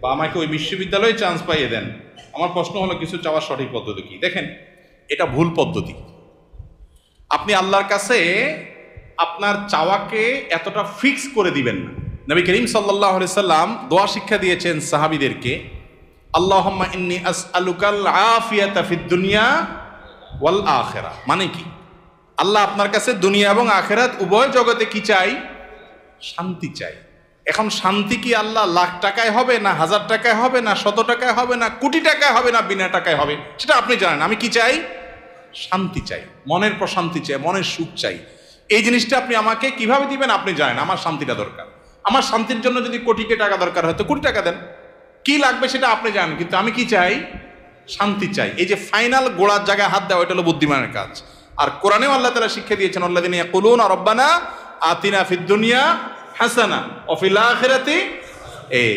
বা আমাকে ওই বিশ্ববিদ্যালয়ে চান্স পাইয়ে দেন। আমার প্রশ্ন হলো, কিছু চাওয়ার সঠিক পদ্ধতি কি? দেখেন, এটা ভুল পদ্ধতি। আপনি আল্লাহর কাছে আপনার চাওয়াকে এতটা ফিক্স করে দিবেন না। নবী করিম সাল্লাল্লাহু আলাইহি সাল্লাম দোয়া শিক্ষা দিয়েছেন সাহাবীদেরকে, আল্লাহুম্মা ইন্নী আসআলুকাল আফিয়াতা ফিদ দুনিয়া ওয়াল আখিরাহ। মানে কি? আল্লাহ আপনার কাছে দুনিয়া এবং আখিরাত উভয় জগতে কি চাই? শান্তি চাই। এখন শান্তি কি আল্লাহ লাখ টাকায় হবে, না 1000 টাকায় হবে, না 100 টাকায় হবে, না কোটি টাকায় হবে, না বিনা টাকায় হবে, সেটা আপনি জানেন। আমি কি চাই? শান্তি চাই, মনের প্রশান্তি চাই, মনের সুখ চাই। এই জিনিসটা আপনি আমাকে কিভাবে দিবেন আপনি জানেন। আমার শান্তিটা দরকার। আমার শান্তির জন্য যদি কোটি টাকা দরকার হয় তো কোটি টাকা দেন, কি লাগবে সেটা আপনি জানেন। কিন্তু আমি কি চাই? শান্তি চাই। এই যে ফাইনাল গোড়ার জায়গায় হাত দেওয়া, এটা হলো বুদ্ধিমানের কাজ। আর কোরআনেও আল্লাহ তাআলা শিক্ষা দিয়েছেন, আল্লাযীনা ইয়াকুলুনা রাব্বানা আতিনা ফিদ দুনিয়া হাসানা ওয়া ফিল আখিরাতি